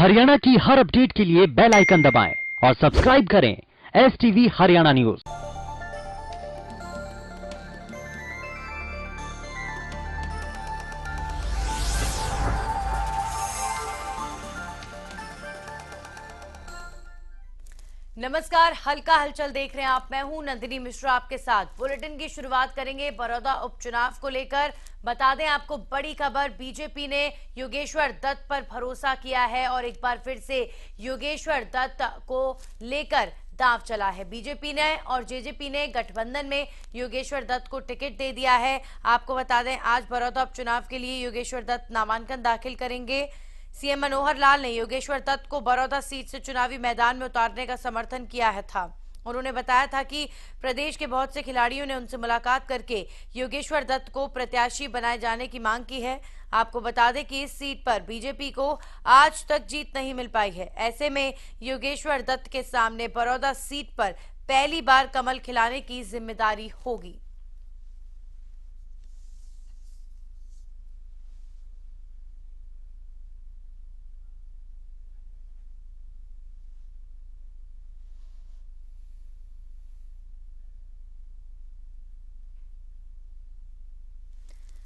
हरियाणा की हर अपडेट के लिए बेल आइकन दबाएं और सब्सक्राइब करें STV हरियाणा न्यूज। नमस्कार, हल्का हलचल देख रहे हैं आप। मैं हूं नंदिनी मिश्रा आपके साथ। बुलेटिन की शुरुआत करेंगे बड़ौदा उपचुनाव को लेकर। बता दें आपको बड़ी खबर, बीजेपी ने योगेश्वर दत्त पर भरोसा किया है और एक बार फिर से योगेश्वर दत्त को लेकर दांव चला है। बीजेपी ने और जेजेपी ने गठबंधन में योगेश्वर दत्त को टिकट दे दिया है। आपको बता दें आज बड़ौदा उपचुनाव के लिए योगेश्वर दत्त नामांकन दाखिल करेंगे। सीएम मनोहर लाल ने योगेश्वर दत्त को बड़ौदा सीट से चुनावी मैदान में उतारने का समर्थन किया था। उन्होंने बताया था कि प्रदेश के बहुत से खिलाड़ियों ने उनसे मुलाकात करके योगेश्वर दत्त को प्रत्याशी बनाए जाने की मांग की है। आपको बता दें कि इस सीट पर बीजेपी को आज तक जीत नहीं मिल पाई है। ऐसे में योगेश्वर दत्त के सामने बड़ौदा सीट पर पहली बार कमल खिलाने की जिम्मेदारी होगी।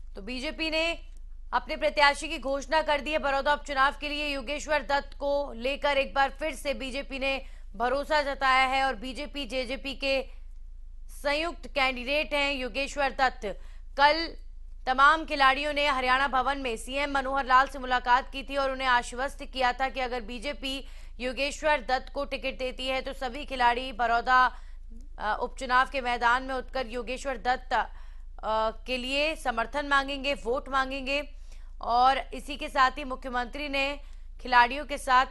तो बीजेपी ने अपने प्रत्याशी की घोषणा कर दी है। बड़ौदा उपचुनाव के लिए योगेश्वर दत्त को लेकर एक बार फिर से बीजेपी ने भरोसा जताया है और बीजेपी जेजेपी के संयुक्त कैंडिडेट हैं योगेश्वर दत्त। कल तमाम खिलाड़ियों ने हरियाणा भवन में सीएम मनोहर लाल से मुलाकात की थी और उन्हें आश्वस्त किया था कि अगर बीजेपी योगेश्वर दत्त को टिकट देती है तो सभी खिलाड़ी बड़ौदा उपचुनाव के मैदान में उतरकर योगेश्वर दत्त के लिए समर्थन मांगेंगे, वोट मांगेंगे। और इसी के साथ ही मुख्यमंत्री ने खिलाड़ियों के साथ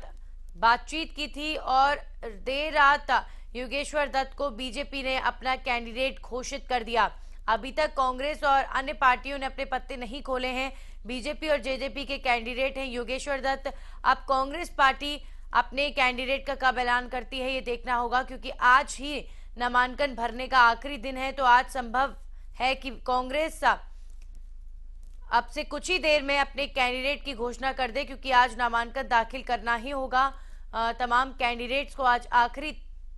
बातचीत की थी और देर रात योगेश्वर दत्त को बीजेपी ने अपना कैंडिडेट घोषित कर दिया। अभी तक कांग्रेस और अन्य पार्टियों ने अपने पत्ते नहीं खोले हैं। बीजेपी और जेजेपी के कैंडिडेट हैं योगेश्वर दत्त। अब कांग्रेस पार्टी अपने कैंडिडेट का कब ऐलान करती है ये देखना होगा, क्योंकि आज ही नामांकन भरने का आखिरी दिन है। तो आज संभव है कि कांग्रेस अब से कुछ ही देर में अपने कैंडिडेट की घोषणा कर दे, क्योंकि आज नामांकन दाखिल करना ही होगा। तमाम कैंडिडेट्स को आज आखिरी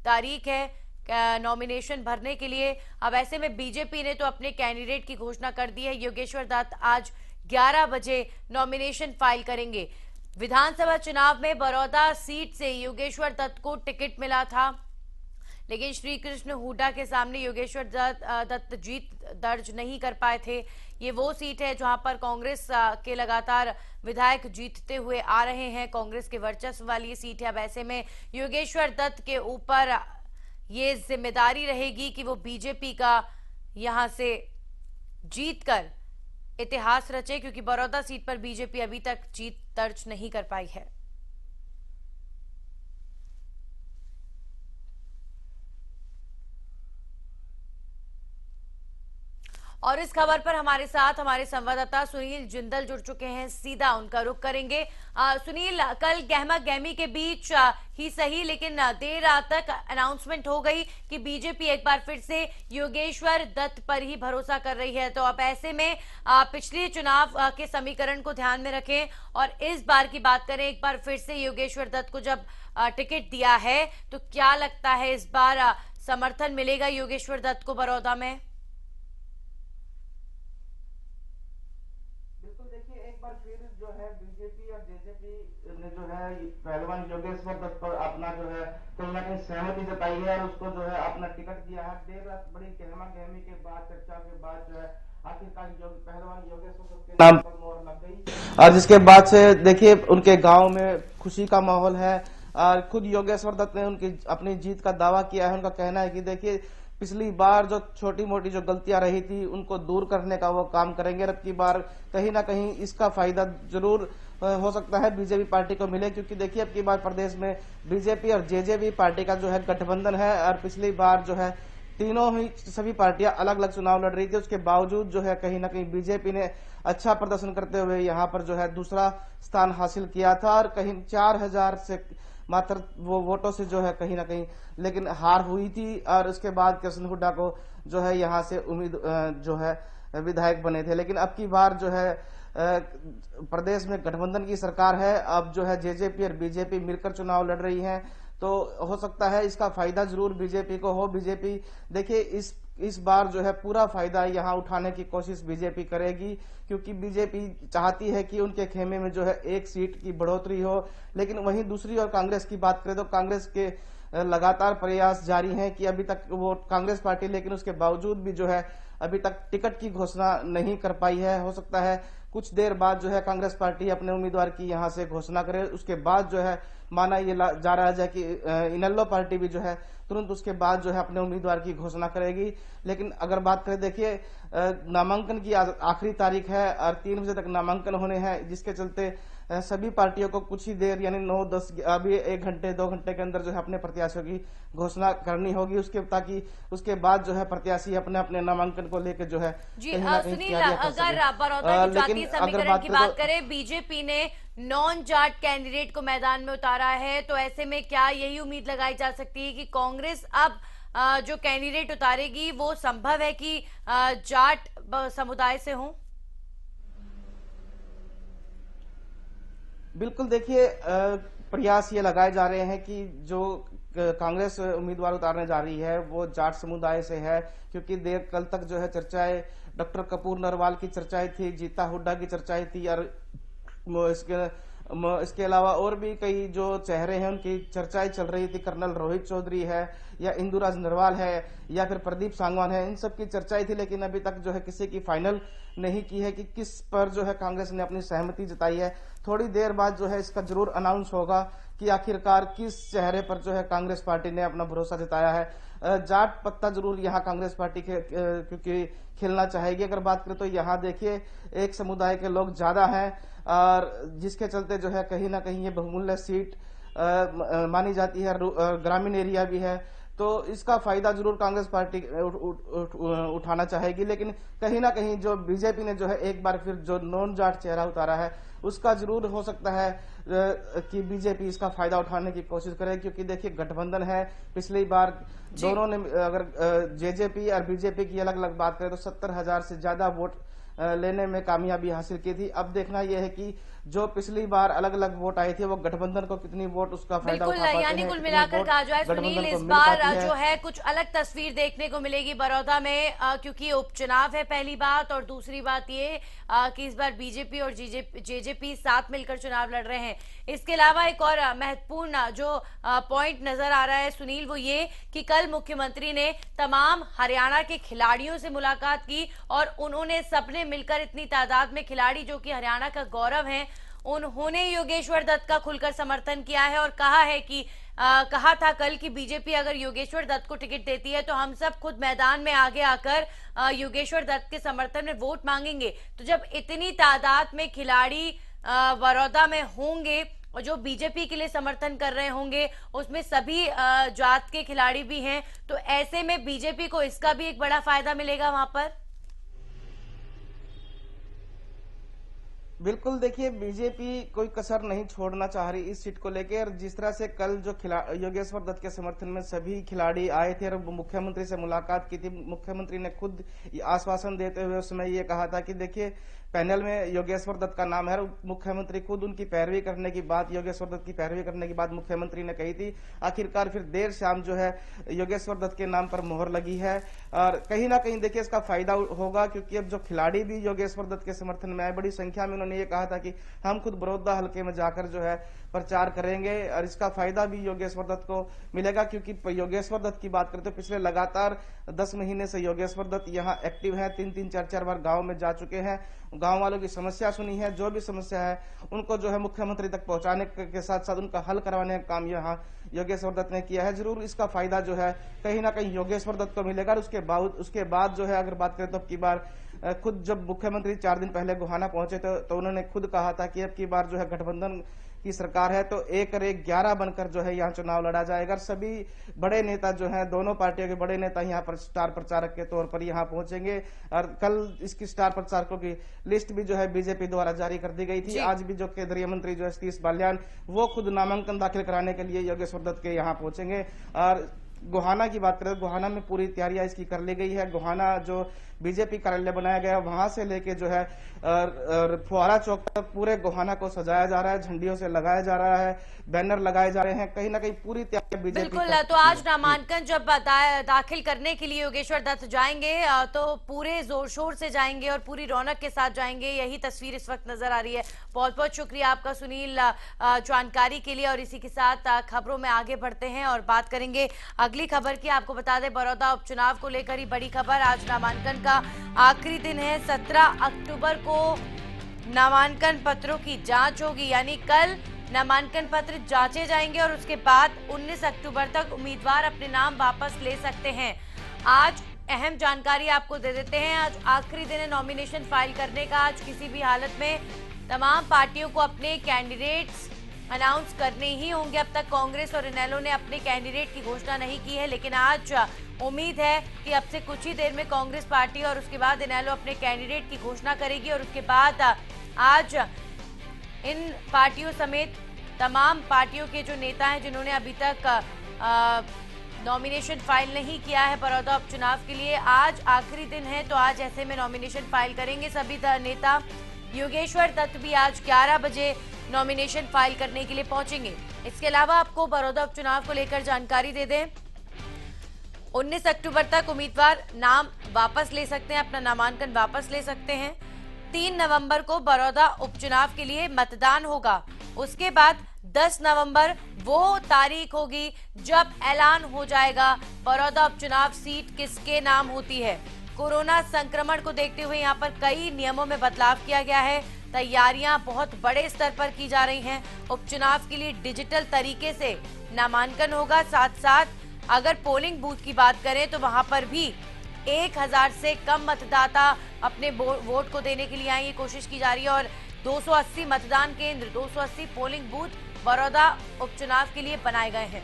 तारीख है नॉमिनेशन भरने के लिए। अब ऐसे में बीजेपी ने तो अपने कैंडिडेट की घोषणा कर दी है। योगेश्वर दत्त आज 11 बजे नॉमिनेशन फाइल करेंगे। विधानसभा चुनाव में बड़ौदा सीट से योगेश्वर दत्त को टिकट मिला था, लेकिन श्री कृष्ण हुड्डा के सामने योगेश्वर दत्त जीत दर्ज नहीं कर पाए थे। ये वो सीट है जहां पर कांग्रेस के लगातार विधायक जीतते हुए आ रहे हैं। कांग्रेस के वर्चस्व वाली ये सीट है। अब ऐसे में योगेश्वर दत्त के ऊपर ये जिम्मेदारी रहेगी कि वो बीजेपी का यहां से जीतकर इतिहास रचे, क्योंकि बड़ौदा सीट पर बीजेपी अभी तक जीत दर्ज नहीं कर पाई है। और इस खबर पर हमारे साथ हमारे संवाददाता सुनील जिंदल जुड़ चुके हैं। सीधा उनका रुख करेंगे। सुनील, कल गहमा गहमी के बीच ही सही, लेकिन देर रात तक अनाउंसमेंट हो गई कि बीजेपी एक बार फिर से योगेश्वर दत्त पर ही भरोसा कर रही है। तो अब ऐसे में पिछले चुनाव के समीकरण को ध्यान में रखें और इस बार की बात करें, एक बार फिर से योगेश्वर दत्त को जब टिकट दिया है तो क्या लगता है इस बार समर्थन मिलेगा योगेश्वर दत्त को बड़ौदा में? जो है बीजेपी और जेजेपी ने जो है पहलवान योगेश्वर दत्त पर अपना जो है कहीं ना कहीं सहमति जताई है और उसको जो है अपना टिकट दिया है। देर रात बड़ी गहमा गहमी के बाद, चर्चा के बाद जो है आखिरकार पहलवान योगेश्वर दत्त के नाम पर मोहर लग गई और जिसके बाद से देखिए उनके गाँव में खुशी का माहौल है। और खुद योगेश्वर दत्त ने उनकी अपनी जीत का दावा किया है। उनका कहना है कि देखिए पिछली बार जो छोटी मोटी जो गलतियां रही थी उनको दूर करने का वो काम करेंगे। अब की बार कहीं ना कहीं इसका फायदा जरूर हो सकता है बीजेपी पार्टी को मिले, क्योंकि देखिए अब की बार प्रदेश में बीजेपी और जेजेपी पार्टी का जो है गठबंधन है और पिछली बार जो है तीनों ही सभी पार्टियां अलग अलग चुनाव लड़ रही थी। उसके बावजूद जो है कहीं ना कहीं बीजेपी ने अच्छा प्रदर्शन करते हुए यहाँ पर जो है दूसरा स्थान हासिल किया था और कहीं 4000 से मात्र वो वोटों से जो है कहीं ना कहीं लेकिन हार हुई थी। और उसके बाद कृष्ण हुड्डा को जो है यहाँ से उम्मीद जो है विधायक बने थे। लेकिन अब की बार जो है प्रदेश में गठबंधन की सरकार है, अब जो है जेजेपी और बीजेपी मिलकर चुनाव लड़ रही हैं, तो हो सकता है इसका फायदा जरूर बीजेपी को हो। बीजेपी देखिए इस बार जो है पूरा फायदा यहाँ उठाने की कोशिश बीजेपी करेगी, क्योंकि बीजेपी चाहती है कि उनके खेमे में जो है एक सीट की बढ़ोतरी हो। लेकिन वहीं दूसरी ओर कांग्रेस की बात करें तो कांग्रेस के लगातार प्रयास जारी हैं कि अभी तक वो कांग्रेस पार्टी, लेकिन उसके बावजूद भी जो है अभी तक टिकट की घोषणा नहीं कर पाई है। हो सकता है कुछ देर बाद जो है कांग्रेस पार्टी अपने उम्मीदवार की यहां से घोषणा करे, उसके बाद जो है माना ये जा रहा है कि इनेलो पार्टी भी जो है तुरंत उसके बाद जो है अपने उम्मीदवार की घोषणा करेगी। लेकिन अगर बात करें, देखिए नामांकन की आखिरी तारीख है और 3 बजे तक नामांकन होने हैं, जिसके चलते सभी पार्टियों को कुछ ही देर यानी 9-10 अभी 1 घंटे 2 घंटे के अंदर जो है अपने प्रत्याशियों की घोषणा करनी होगी, ताकि उसके बाद जो है प्रत्याशी अपने अपने नामांकन को लेकर जो है जी सुनील, अगर बड़ौदा की जातीय समीकरण की बात करें, बीजेपी ने नॉन जाट कैंडिडेट को मैदान में उतारा है, तो ऐसे में क्या यही उम्मीद लगाई जा सकती है कि कांग्रेस अब जो कैंडिडेट उतारेगी वो संभव है कि जाट समुदाय से हो? बिल्कुल, देखिए प्रयास ये लगाए जा रहे हैं कि जो कांग्रेस उम्मीदवार उतारने जा रही है वो जाट समुदाय से है, क्योंकि देर कल तक जो है चर्चाएं डॉक्टर कपूर नरवाल की चर्चाएं थी, गीता हुड्डा की चर्चाएं थी, और इसके अलावा और भी कई जो चेहरे हैं उनकी चर्चाएं चल रही थी। कर्नल रोहित चौधरी है या इंदुराज नरवाल है या फिर प्रदीप सांगवान है, इन सब की चर्चाएं थी, लेकिन अभी तक जो है किसी की फाइनल नहीं की है कि किस पर जो है कांग्रेस ने अपनी सहमति जताई है। थोड़ी देर बाद जो है इसका जरूर अनाउंस होगा कि आखिरकार किस चेहरे पर जो है कांग्रेस पार्टी ने अपना भरोसा जताया है। जाट पत्ता जरूर यहाँ कांग्रेस पार्टी के क्योंकि खेलना चाहेगी। अगर बात करें तो यहाँ देखिए एक समुदाय के लोग ज्यादा हैं, और जिसके चलते जो है कहीं ना कहीं ये बहुमूल्य सीट मानी जाती है, ग्रामीण एरिया भी है, तो इसका फायदा जरूर कांग्रेस पार्टी उठाना चाहेगी। लेकिन कहीं ना कहीं जो बीजेपी ने जो है एक बार फिर जो नॉन जाट चेहरा उतारा है, उसका जरूर हो सकता है कि बीजेपी इसका फायदा उठाने की कोशिश करे, क्योंकि देखिए गठबंधन है। पिछली बार दोनों ने, अगर जेजेपी और बीजेपी की अलग अलग बात करें तो 70,000 से ज्यादा वोट लेने में कामयाबी हासिल की थी। अब देखना यह है कि जो पिछली बार अलग अलग वोट आए थे वो गठबंधन को कितनी वोट उसका फायदा उठा पाते हैं। यानी कुल मिलाकर कहा जाए सुनील, इस बार जो है कुछ अलग तस्वीर देखने को मिलेगी बड़ौदा में, क्योंकि उपचुनाव है पहली बात, और दूसरी बात ये कि इस बार बीजेपी और जेजेपी साथ मिलकर चुनाव लड़ रहे हैं। इसके अलावा एक और महत्वपूर्ण जो पॉइंट नजर आ रहा है सुनील, वो ये कि कल मुख्यमंत्री ने तमाम हरियाणा के खिलाड़ियों से मुलाकात की, और उन्होंने सबने मिलकर इतनी तादाद में खिलाड़ी जो कि हरियाणा का गौरव हैं, उन्होंने योगेश्वर दत्त का खुलकर समर्थन किया है और कहा है कि कहा था कल कि बीजेपी अगर योगेश्वर दत्त को टिकट देती है तो हम सब खुद मैदान में आगे आकर योगेश्वर दत्त के समर्थन में वोट मांगेंगे। तो जब इतनी तादाद में खिलाड़ी बड़ौदा में होंगे और जो बीजेपी के लिए समर्थन कर रहे होंगे उसमें सभी जात के खिलाड़ी भी हैं, तो ऐसे में बीजेपी को इसका भी एक बड़ा फायदा मिलेगा वहां पर। बिल्कुल, देखिए बीजेपी कोई कसर नहीं छोड़ना चाह रही इस सीट को लेकर। जिस तरह से कल जो योगेश्वर दत्त के समर्थन में सभी खिलाड़ी आए थे और मुख्यमंत्री से मुलाकात की थी, मुख्यमंत्री ने खुद आश्वासन देते हुए उस समय ये कहा था कि देखिए पैनल में योगेश्वर दत्त का नाम है। मुख्यमंत्री खुद उनकी पैरवी करने की बात, योगेश्वर दत्त की पैरवी करने की बात मुख्यमंत्री ने कही थी। आखिरकार फिर देर शाम जो है योगेश्वर दत्त के नाम पर मोहर लगी है, और कहीं ना कहीं देखिए इसका फायदा होगा, क्योंकि अब जो खिलाड़ी भी योगेश्वर दत्त के समर्थन में आए, बड़ी संख्या में उन्होंने ये कहा था कि हम खुद बड़ौदा हल्के में जाकर जो है प्रचार करेंगे, और इसका फायदा भी योगेश्वर दत्त को मिलेगा। क्योंकि योगेश्वर दत्त की बात करते पिछले लगातार 10 महीने से योगेश्वर दत्त यहाँ एक्टिव है, 3-3, 4-4 बार गांव में जा चुके हैं, गांव वालों की समस्या सुनी है, जो भी समस्या है उनको जो है मुख्यमंत्री तक पहुंचाने के साथ साथ उनका हल करवाने का काम यहाँ योगेश्वर दत्त ने किया है। जरूर इसका फायदा जो है कहीं ना कहीं योगेश्वर दत्त को मिलेगा। उसके बाद जो है अगर बात करें तो अब की बार खुद जब मुख्यमंत्री 4 दिन पहले गोहाना पहुंचे तो उन्होंने खुद कहा था कि अब की बार जो है गठबंधन की सरकार है तो 1 और 1 11 बनकर जो है यहाँ चुनाव लड़ा जाएगा। सभी बड़े नेता जो हैं, दोनों पार्टियों के बड़े नेता यहाँ पर स्टार प्रचारक के तौर पर यहाँ पहुंचेंगे, और कल इसकी स्टार प्रचारकों की लिस्ट भी जो है बीजेपी द्वारा जारी कर दी गई थी। आज भी जो केंद्रीय मंत्री जो है सतीश बाल्यान, वो खुद नामांकन दाखिल कराने के लिए योगेश्वर दत्त के यहाँ पहुंचेंगे। और गोहाना की बात करें, गोहाना में पूरी तैयारियां इसकी कर ली गई है। गोहाना जो बीजेपी कार्यालय बनाया गया है, वहां से लेके जो है फुहारा चौक तक पूरे गोहाना को सजाया जा रहा है, झंडियों से लगाया जा रहा है, बैनर लगाए जा रहे हैं, कहीं ना कहीं पूरी तैयारी बीजेपी। बिल्कुल, तो आज नामांकन जब दाखिल करने के लिए योगेश्वर दत्त जाएंगे तो पूरे जोर शोर से जाएंगे और पूरी रौनक के साथ जाएंगे, यही तस्वीर इस वक्त नजर आ रही है। बहुत बहुत शुक्रिया आपका सुनील जानकारी के लिए। और इसी के साथ खबरों में आगे बढ़ते हैं और बात करेंगे अगली खबर की। आपको बता दें, बड़ौदा उपचुनाव को लेकर ही बड़ी खबर। आज नामांकन का आखिरी दिन है, 17 अक्टूबर को नामांकन पत्रों की जांच होगी, यानी कल नामांकन पत्र जांचे जाएंगे और उसके बाद 19 अक्टूबर तक उम्मीदवार अपने नाम वापस ले सकते हैं। आज अहम जानकारी आपको दे देते हैं, आज आखिरी दिन है नॉमिनेशन फाइल करने का। आज किसी भी हालत में तमाम पार्टियों को अपने कैंडिडेट्स अनाउंस करने ही होंगे। अब तक कांग्रेस और इनेलो ने अपने कैंडिडेट की घोषणा नहीं की है, लेकिन आज उम्मीद है कि अब से कुछ ही देर में कांग्रेस पार्टी और उसके बाद इनेलो अपने कैंडिडेट की घोषणा करेगी। और उसके बाद आज इन पार्टियों समेत तमाम पार्टियों के जो नेता हैं जिन्होंने अभी तक नॉमिनेशन फाइल नहीं किया है बड़ौदा उपचुनाव के लिए, आज आखिरी दिन है, तो आज ऐसे में नॉमिनेशन फाइल करेंगे सभी नेता। योगेश्वर दत्त भी आज 11 बजे नॉमिनेशन फाइल करने के लिए पहुंचेंगे। इसके अलावा आपको बड़ौदा उपचुनाव को लेकर जानकारी दे दें, 19 अक्टूबर तक उम्मीदवार नाम वापस ले सकते हैं, अपना नामांकन वापस ले सकते हैं। 3 नवंबर को बड़ौदा उपचुनाव के लिए मतदान होगा। उसके बाद 10 नवंबर वो तारीख होगी जब ऐलान हो जाएगा बड़ौदा उपचुनाव सीट किसके नाम होती है। कोरोना संक्रमण को देखते हुए यहाँ पर कई नियमों में बदलाव किया गया है, तैयारियां बहुत बड़े स्तर पर की जा रही हैं। उपचुनाव के लिए डिजिटल तरीके से नामांकन होगा, साथ साथ अगर पोलिंग बूथ की बात करें तो वहां पर भी 1000 से कम मतदाता अपने वोट को देने के लिए आए, ये कोशिश की जा रही है। और 280 मतदान केंद्र, 280 पोलिंग बूथ बड़ौदा उपचुनाव के लिए बनाए गए हैं।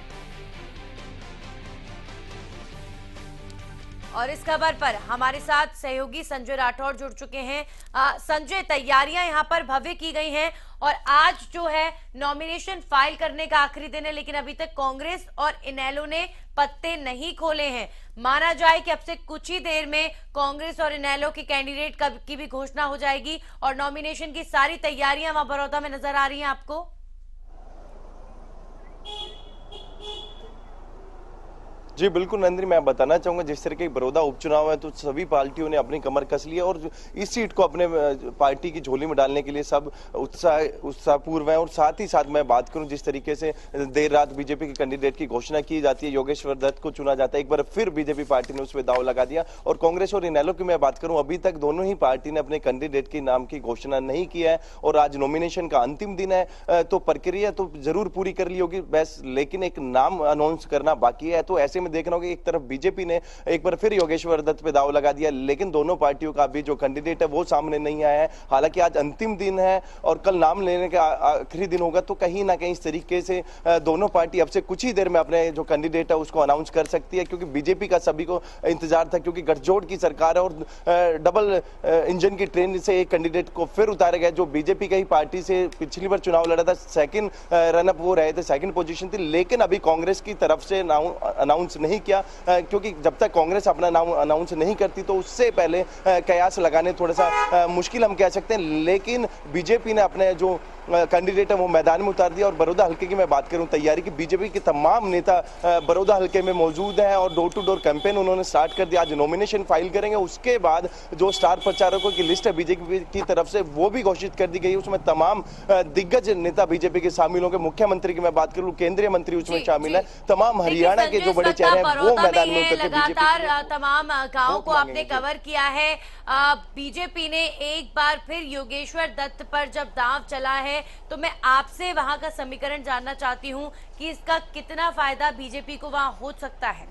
और इस खबर पर हमारे साथ सहयोगी संजय राठौड़ जुड़ चुके हैं। संजय, तैयारियां यहां पर भव्य की गई हैं और आज जो है नॉमिनेशन फाइल करने का आखिरी दिन है, लेकिन अभी तक कांग्रेस और इनेलो ने पत्ते नहीं खोले हैं। माना जाए कि अब से कुछ ही देर में कांग्रेस और इनेलो के कैंडिडेट की भी घोषणा हो जाएगी और नॉमिनेशन की सारी तैयारियां वहां बड़ौदा में नजर आ रही हैं आपको। जी बिल्कुल नंदिनी, मैं बताना चाहूंगा जिस तरह के बड़ौदा उपचुनाव है तो सभी पार्टियों ने अपनी कमर कस ली है और इस सीट को अपने पार्टी की झोली में डालने के लिए सब उत्साहपूर्व है। और साथ ही साथ मैं बात करूं जिस तरीके से देर रात बीजेपी के कैंडिडेट की घोषणा की जाती है, योगेश्वर दत्त को चुना जाता है, एक बार फिर बीजेपी पार्टी ने उस पर दाव लगा दिया। और कांग्रेस और इनेलो की मैं बात करूं, अभी तक दोनों ही पार्टी ने अपने कैंडिडेट के नाम की घोषणा नहीं की है और आज नॉमिनेशन का अंतिम दिन है, तो प्रक्रिया तो जरूर पूरी कर ली होगी बस, लेकिन एक नाम अनाउंस करना बाकी है। तो ऐसे में देखना होगा, एक तरफ बीजेपी ने एक बार फिर योगेश्वर दत्त पे दाव लगा दिया, लेकिन दोनों पार्टियों का अभी जो कैंडिडेट है वो सामने नहीं आया है। हालांकि आज अंतिम दिन है और कल नाम लेने का आखिरी दिन होगा, तो कहीं ना कहीं इस तरीके से दोनों पार्टी अब से कुछ ही देर में अपने जो कैंडिडेट है उसको अनाउंस कर सकती है, क्योंकि बीजेपी का सभी को इंतजार था, क्योंकि गठजोड़ की सरकार है और डबल इंजन की ट्रेन से एक कैंडिडेट को फिर उतारा गया जो बीजेपी की पार्टी से पिछली बार चुनाव लड़ा था, सेकंड रनअप वो रहे थे, सेकंड पोजीशन थी, लेकिन अभी कांग्रेस की तरफ से अनाउंस नहीं किया, क्योंकि जब तक कांग्रेस अपना नाम अनाउंस नहीं करती तो उससे पहले कयास लगाने थोड़ा सा मुश्किल हम कह सकते हैं। लेकिन बीजेपी ने अपने जो कैंडिडेट है वो मैदान में उतार दिया। और बड़ौदा हल्के की मैं बात करूं तैयारी की, बीजेपी के तमाम नेता बड़ौदा हल्के में मौजूद हैं और डोर टू डोर कैंपेन उन्होंने स्टार्ट कर दिया। आज नॉमिनेशन फाइल करेंगे, उसके बाद जो स्टार प्रचारकों की लिस्ट है बीजेपी की तरफ से वो भी घोषित कर दी गई, उसमें तमाम दिग्गज नेता बीजेपी के शामिल होंगे। मुख्यमंत्री की मैं बात करूं, केंद्रीय मंत्री उसमें शामिल है, तमाम हरियाणा के जो बड़े चेहरे हैं वो मैदान में उतर के लगातार तमाम गांवों को आपने कवर किया है। बीजेपी ने एक बार फिर योगेश्वर दत्त पर जब दांव चला है, तो मैं आपसे वहां का समीकरण जानना चाहती हूं कि इसका कितना फायदा बीजेपी को वहां हो सकता है।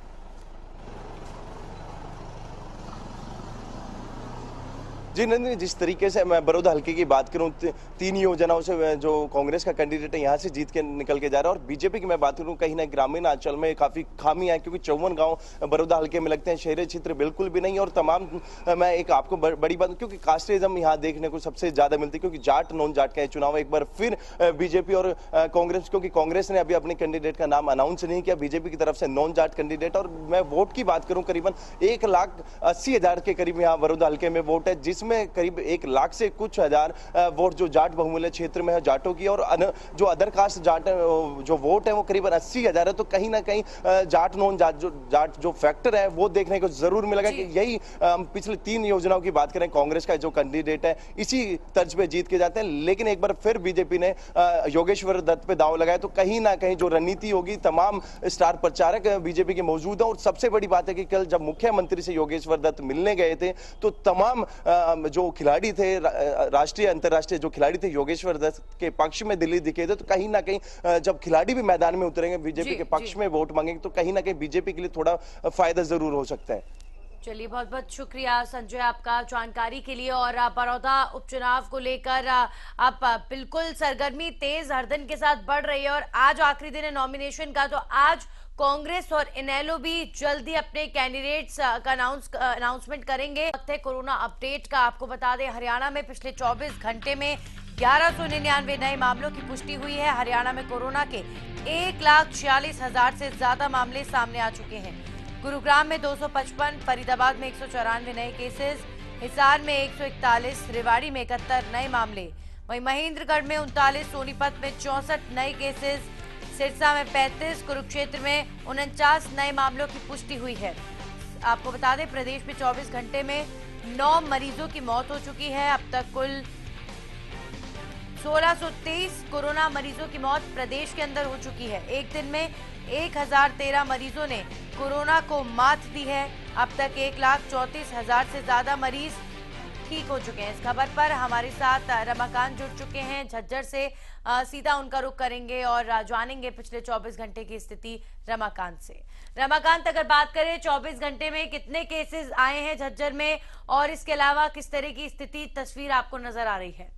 जी नंदिनी, जिस तरीके से मैं बड़ौदा हल्के की बात करूं, 3 योजनाओं से जो कांग्रेस का कैंडिडेट है यहाँ से जीत के निकल के जा रहा है, और बीजेपी की मैं बात करूं, कहीं ना ग्रामीण अंचल में काफी खामियां हैं, क्योंकि 54 गांव बड़ौदा हल्के में लगते हैं, शहरी क्षेत्र बिल्कुल भी नहीं। और तमाम मैं एक आपको बड़ी बात, क्योंकि कास्टिज्म यहाँ देखने को सबसे ज्यादा मिलती है, क्योंकि जाट नॉन जाट का चुनाव एक बार फिर बीजेपी और कांग्रेस, क्योंकि कांग्रेस ने अभी अपने कैंडिडेट का नाम अनाउंस नहीं किया, बीजेपी की तरफ से नॉन जाट कैंडिडेट। और मैं वोट की बात करूं, करीबन 1,80,000 के करीब यहाँ बड़ौदा हल्के में वोट है, जिसमें करीब 1 लाख से कुछ हजार वोट जो जाट बहुमूल्य क्षेत्र में है जाटों की, और जो अदर कास्ट जाट जो वोट है वो करीबन 80,000 है। तो कहीं ना कहीं जाट नॉन जाट जो फैक्टर है वो देखने को जरूर मिलेगा कि यही पिछले 3 योजनाओं की बात करें, कांग्रेस का जो कैंडिडेट है इसी तर्ज पे जीत के जाते हैं। लेकिन एक बार फिर बीजेपी ने योगेश्वर दत्त पे दांव लगाया, तो कहीं ना कहीं जो रणनीति होगी, तमाम स्टार प्रचारक बीजेपी के मौजूद हैं। और सबसे बड़ी बात है कि कल जब मुख्यमंत्री से योगेश्वर दत्त मिलने गए थे, तो तमाम जो खिलाड़ी थे, राष्ट्रीय अंतर्राष्ट्रीय जो खिलाड़ी थे, योगेश्वर दत्त के पक्ष में दिल्ली दिखे थे। तो कहीं ना कहीं जब खिलाड़ी भी मैदान में उतरेंगे, बीजेपी के पक्ष में वोट मांगेंगे, तो कहीं ना कहीं बीजेपी के लिए थोड़ा फायदा जरूर हो सकता है। चलिए, बहुत बहुत शुक्रिया संजय आपका जानकारी के लिए। और बड़ौदा उपचुनाव को लेकर आप बिल्कुल सरगर्मी तेज हरदन के साथ बढ़ रही है, और आज आखिरी दिन है नॉमिनेशन का, तो आज कांग्रेस और इनेलो भी जल्दी अपने कैंडिडेट्स का अनाउंसमेंट करेंगे। कोरोना अपडेट का आपको बता दें, हरियाणा में पिछले 24 घंटे में 1199 नए मामलों की पुष्टि हुई है। हरियाणा में कोरोना के 1,46,000 से ज्यादा मामले सामने आ चुके हैं। गुरुग्राम में 255, फरीदाबाद में 194 नए केसेस, हिसार में 141, रेवाड़ी में 71 नए मामले, वहीं महेंद्रगढ़ में 39, सोनीपत में 64 नए केसेस, सिरसा में 35, कुरुक्षेत्र में 49 नए मामलों की पुष्टि हुई है। आपको बता दें, प्रदेश में 24 घंटे में 9 मरीजों की मौत हो चुकी है। अब तक कुल 1623 कोरोना मरीजों की मौत प्रदेश के अंदर हो चुकी है। एक दिन में 1013 मरीजों ने कोरोना को मात दी है। अब तक 1,34,000 से ज्यादा मरीज ठीक हो चुके हैं। इस खबर पर हमारे साथ रमाकांत जुड़ चुके हैं झज्जर से। सीधा उनका रुख करेंगे और जानेंगे पिछले 24 घंटे की स्थिति रमाकांत से। रमाकांत, अगर बात करें 24 घंटे में कितने केसेस आए हैं झज्जर में, और इसके अलावा किस तरह की स्थिति तस्वीर आपको नजर आ रही है?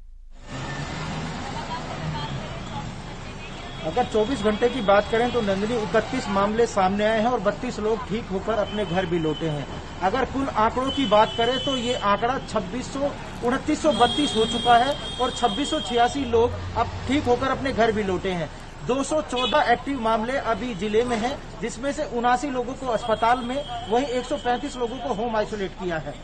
अगर 24 घंटे की बात करें तो नंदिनी 31 मामले सामने आए हैं और 32 लोग ठीक होकर अपने घर भी लौटे हैं। अगर कुल आंकड़ों की बात करें तो ये आंकड़ा 2932 हो चुका है और 2686 लोग अब ठीक होकर अपने घर भी लौटे हैं। 214 एक्टिव मामले अभी जिले में हैं, जिसमें से 79 लोगों को अस्पताल में, वहीं 135 लोगों को होम आइसोलेट किया है।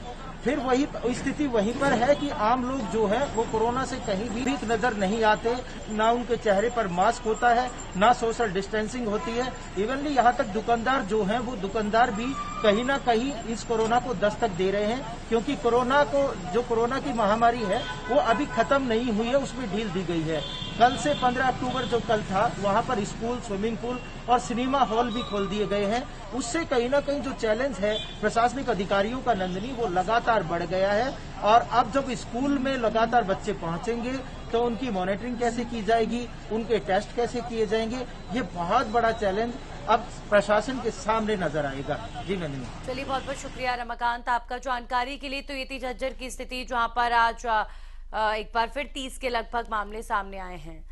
फिर वही स्थिति वहीं पर है कि आम लोग जो है वो कोरोना से कहीं भी नजर नहीं आते, ना उनके चेहरे पर मास्क होता है, ना सोशल डिस्टेंसिंग होती है। इवनली यहाँ तक दुकानदार जो हैं वो दुकानदार भी कहीं ना कहीं इस कोरोना को दस्तक दे रहे हैं, क्योंकि कोरोना की महामारी है वो अभी खत्म नहीं हुई है, उसमें ढील दी गई है। कल से 15 अक्टूबर जो कल था, वहाँ पर स्कूल, स्विमिंग पूल और सिनेमा हॉल भी खोल दिए गए हैं। उससे कहीं ना कहीं जो चैलेंज है प्रशासनिक अधिकारियों का नंदिनी, वो लगातार बढ़ गया है। और अब जब स्कूल में लगातार बच्चे पहुंचेंगे तो उनकी मॉनिटरिंग कैसे की जाएगी, उनके टेस्ट कैसे किए जाएंगे, ये बहुत बड़ा चैलेंज अब प्रशासन के सामने नजर आएगा। जी नंदिनी। चलिए, बहुत बहुत शुक्रिया रमाकांत आपका जानकारी के लिए। तो ये थी झज्जर की स्थिति, जहां पर आज एक बार फिर 30 के लगभग मामले सामने आए हैं।